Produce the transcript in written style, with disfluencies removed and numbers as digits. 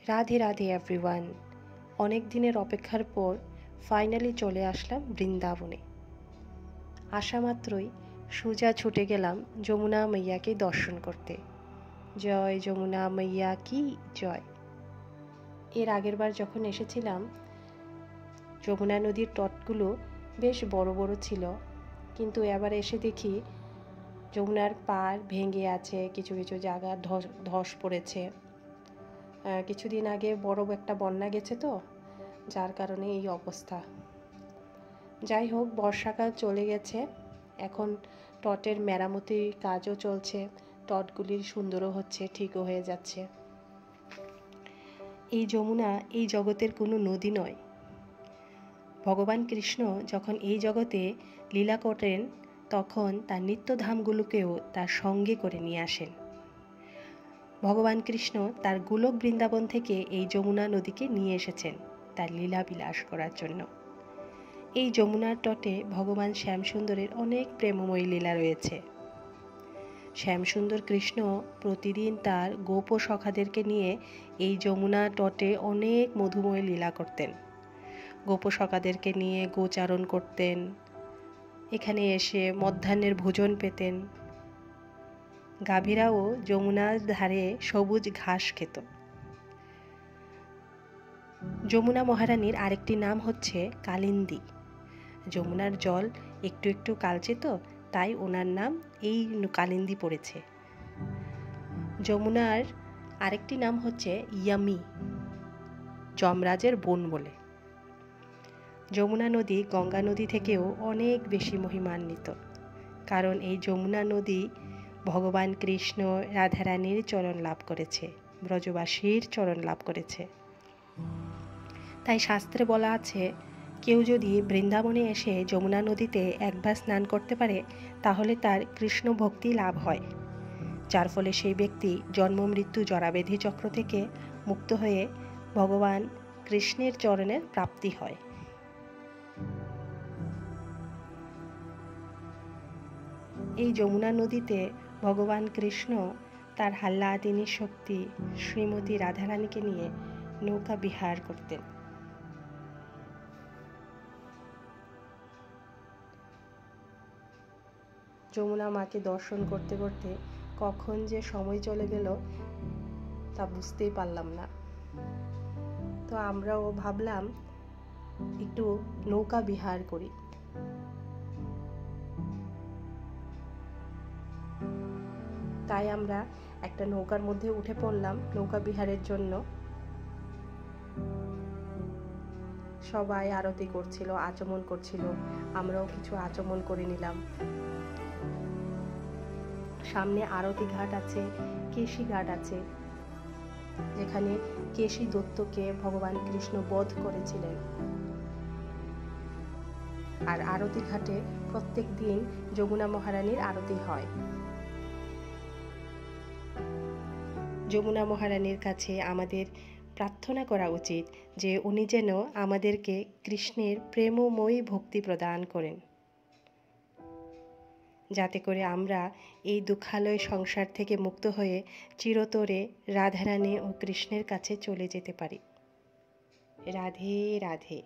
Radhe Radhe everyone. অনেক দিনের অপেক্ষার পর ফাইনালি চলে আসলাম বৃন্দাবনে। আসা মাত্রই সোজা ছুটে গেলাম যমুনা মাইয়াকে দর্শন করতে। জয় যমুনা মাইয়া কি জয়। এর আগের বার যখন এসেছিলাম যমুনা নদীর তটগুলো বেশ বড় বড় ছিল, কিন্তু এবার এসে দেখি যমুনার পাড় ভেঙে আছে, কিছু কিছু জায়গা ধস পড়েছে। কিছুদিন আগে বড় একটা বন্যা গেছে, তো যার কারণে এই অবস্থা। যাই হোক, বর্ষাকাল চলে গেছে, এখন তটের মেরামতির কাজও চলছে, তটগুলির সুন্দরও হচ্ছে, ঠিকও হয়ে যাচ্ছে। এই যমুনা এই জগতের কোনো নদী নয়। ভগবান কৃষ্ণ যখন এই জগতে লীলা করেন তখন তার নিত্যধামগুলোকেও তার সঙ্গে করে নিয়ে আসেন। ভগবান কৃষ্ণ তার গোলক বৃন্দাবন থেকে এই যমুনা নদীকে নিয়ে এসেছেন তার লীলা বিলাস করার জন্য। এই যমুনার তটে ভগবান শ্যামসুন্দরের অনেক প্রেমময়ী লীলা রয়েছে। শ্যামসুন্দর কৃষ্ণ প্রতিদিন তার গোপ সখাদেরকে নিয়ে এই যমুনা তটে অনেক মধুময় লীলা করতেন। গোপ সখাদেরকে নিয়ে গোচারণ করতেন, এখানে এসে মধ্যাহ্নের ভোজন পেতেন। গাভীরাও যমুনার ধারে সবুজ ঘাস খেত। যমুনা মহারানীর আরেকটি নাম হচ্ছে কালিন্দী। যমুনার জল একটু একটু কালচে, তো তাই ওনার নাম এই কালিন্দী পড়েছে। যমুনার আরেকটি নাম হচ্ছে ইয়ামি, যমরাজের বোন বলে। যমুনা নদী গঙ্গা নদী থেকেও অনেক বেশি মহিমান্বিত, কারণ এই যমুনা নদী ভগবান কৃষ্ণ রাধারানীর চরণ লাভ করেছে, ব্রজবাসীর চরণ লাভ করেছে। তাই শাস্ত্রে বলা আছে, কেউ যদি বৃন্দাবনে এসে যমুনা নদীতে একবার স্নান করতে পারে তাহলে তার কৃষ্ণ ভক্তি লাভ হয়, যার ফলে সেই ব্যক্তি জন্ম মৃত্যু জরাবেধি চক্র থেকে মুক্ত হয়ে ভগবান কৃষ্ণের চরণের প্রাপ্তি হয়। এই যমুনা নদীতে ভগবান কৃষ্ণ তার হাল্লাদিনী শক্তি শ্রীমতী রাধারানীকে নিয়ে নৌকা বিহার করতেন। যমুনা মাকে দর্শন করতে করতে কখন যে সময় চলে গেল তা বুঝতেই পারলাম না। তো আমরাও ভাবলাম একটু নৌকা বিহার করি। তাই আমরা একটা নৌকার মধ্যে উঠে পড়লাম নৌকা বিহারের জন্য। সবাই আরতি করছিল, আচমন করছিল, আমরাও কিছু আচমন করে নিলাম। সামনে আরতি ঘাট আছে, কেশী ঘাট আছে, যেখানে কেশী দত্তকে ভগবান কৃষ্ণ বধ করেছিলেন। আর আরতি ঘাটে প্রত্যেক দিন যমুনা মহারানীর আরতি হয়। যমুনা মহারানীর কাছে আমাদের প্রার্থনা করা উচিত যে উনি যেন আমাদেরকে কৃষ্ণের প্রেমময়ী ভক্তি প্রদান করেন, যাতে করে আমরা এই দুঃখালয় সংসার থেকে মুক্ত হয়ে চিরতরে রাধারানী ও কৃষ্ণের কাছে চলে যেতে পারি। রাধে রাধে।